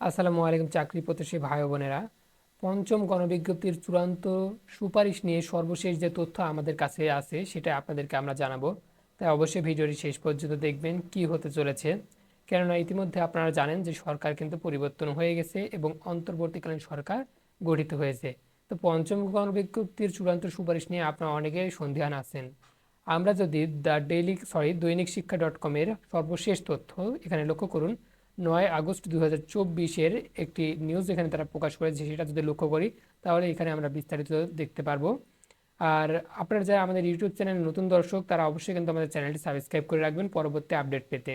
আসসালামু আলাইকুম চাকরি প্রত্যাশী ভাই ও বোনেরা। পঞ্চম গণবিজ্ঞপ্তির চূড়ান্ত সুপারিশ নিয়ে সর্বশেষ যে তথ্য আমাদের কাছে আছে সেটা আপনাদেরকে আমরা জানাবো। তাই অবশ্যই ভিডিওটি শেষ পর্যন্ত দেখবেন কি হতে চলেছে। কেননা ইতিমধ্যে আপনারা জানেন যে সরকার কিন্তু পরিবর্তন হয়ে গেছে এবং অন্তর্বর্তীকালীন সরকার গঠিত হয়েছে। তো পঞ্চম গণবিজ্ঞপ্তির চূড়ান্ত সুপারিশ নিয়ে আপনারা অনেকেই সন্দিহান আছেন। আমরা যদি দৈনিক শিক্ষা .com-এর সর্বশেষ তথ্য এখানে লক্ষ্য করুন, 9 আগস্ট 2024-এর একটি নিউজ এখানে তারা প্রকাশ করেছে, সেটা যদি লক্ষ্য করি তাহলে এখানে আমরা বিস্তারিত দেখতে পারবো। আর আপনারা যারা আমাদের ইউটিউব চ্যানেলে নতুন দর্শক তারা অবশ্যই কিন্তু আমাদের চ্যানেলটি সাবস্ক্রাইব করে রাখবেন পরবর্তী আপডেট পেতে।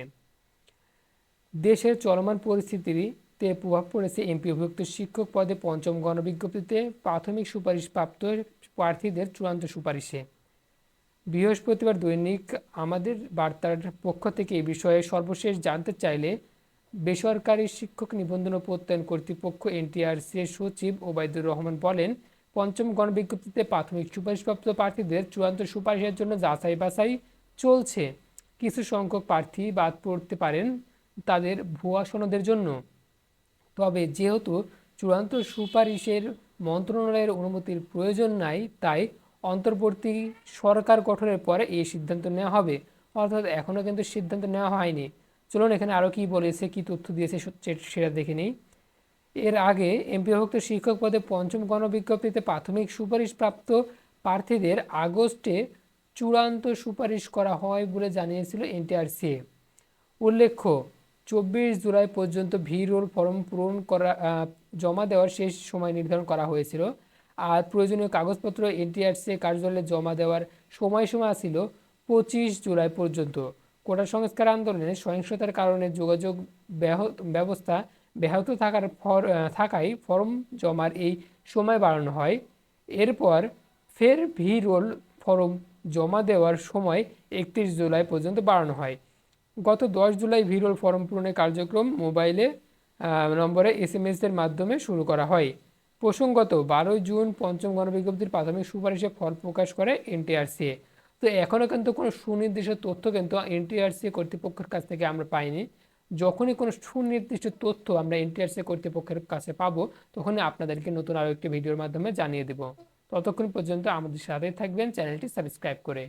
দেশের চলমান পরিস্থিতিতে প্রভাব পড়েছে এমপিওভুক্ত শিক্ষক পদে পঞ্চম গণবিজ্ঞপ্তিতে প্রাথমিক সুপারিশপ্রাপ্ত প্রার্থীদের চূড়ান্ত সুপারিশে। বৃহস্পতিবার দৈনিক আমাদের বার্তার পক্ষ থেকে এই বিষয়ে সর্বশেষ জানতে চাইলে বেসরকারি শিক্ষক নিবন্ধন ও প্রত্যয়ন কর্তৃপক্ষ এনটিআরসি এর সচিব ওবায়দুর রহমান বলেন, পঞ্চম গণবিজ্ঞপ্তিতে প্রাথমিক সুপারিশপ্রাপ্ত প্রার্থীদের চূড়ান্ত সুপারিশের জন্য যাচাই বাছাই চলছে। কিছু সংখ্যক প্রার্থী বাদ পড়তে পারেন তাদের ভুয়া সনদের জন্য। তবে যেহেতু চূড়ান্ত সুপারিশের মন্ত্রণালয়ের অনুমতির প্রয়োজন নাই, তাই অন্তর্বর্তী সরকার গঠনের পরে এই সিদ্ধান্ত নেওয়া হবে। অর্থাৎ এখনও কিন্তু সিদ্ধান্ত নেওয়া হয়নি। চলুন এখানে আরও কি বলেছে, কি তথ্য দিয়েছে সেটা দেখে নিই। এর আগে এমপিওভুক্ত শিক্ষক পদে পঞ্চম গণবিজ্ঞপ্তিতে প্রাথমিক সুপারিশপ্রাপ্ত প্রার্থীদের আগস্টে চূড়ান্ত সুপারিশ করা হয় বলে জানিয়েছিল এনটিআরসি। উল্লেখ্য, 24 জুলাই পর্যন্ত রোল ফর্ম পূরণ করা জমা দেওয়ার শেষ সময় নির্ধারণ করা হয়েছিল। আর প্রয়োজনীয় কাগজপত্র এনটিআরসি কার্যালয়ে জমা দেওয়ার সময়সীমা ছিল 25 জুলাই পর্যন্ত। কোটা সংস্কার আন্দোলনে সহিংসতার কারণে যোগাযোগ ব্যবস্থা ব্যাহত থাকায় ফর্ম জমার এই সময় বাড়ানো হয়। এরপর ফের রোল ফর্ম জমা দেওয়ার সময় 31 জুলাই পর্যন্ত বাড়ানো হয়। গত 10 জুলাই রোল ফর্ম পূরণের কার্যক্রম মোবাইলে নম্বরে SMS এর মাধ্যমে শুরু করা হয়। প্রসঙ্গত, 12 জুন পঞ্চম গণবিজ্ঞপ্তির প্রাথমিক সুপারিশে ফল প্রকাশ করে এনটিআরসি। তো এখনও কিন্তু কোনো সুনির্দিষ্ট তথ্য কিন্তু এনটিআরসি কর্তৃপক্ষের কাছ থেকে আমরা পাইনি। যখনই কোনো সুনির্দিষ্ট তথ্য আমরা এনটিআরসি কর্তৃপক্ষের কাছে পাবো তখনই আপনাদেরকে নতুন আরও একটি ভিডিওর মাধ্যমে জানিয়ে দেব। ততক্ষণ পর্যন্ত আমাদের সাথে থাকবেন চ্যানেলটি সাবস্ক্রাইব করে।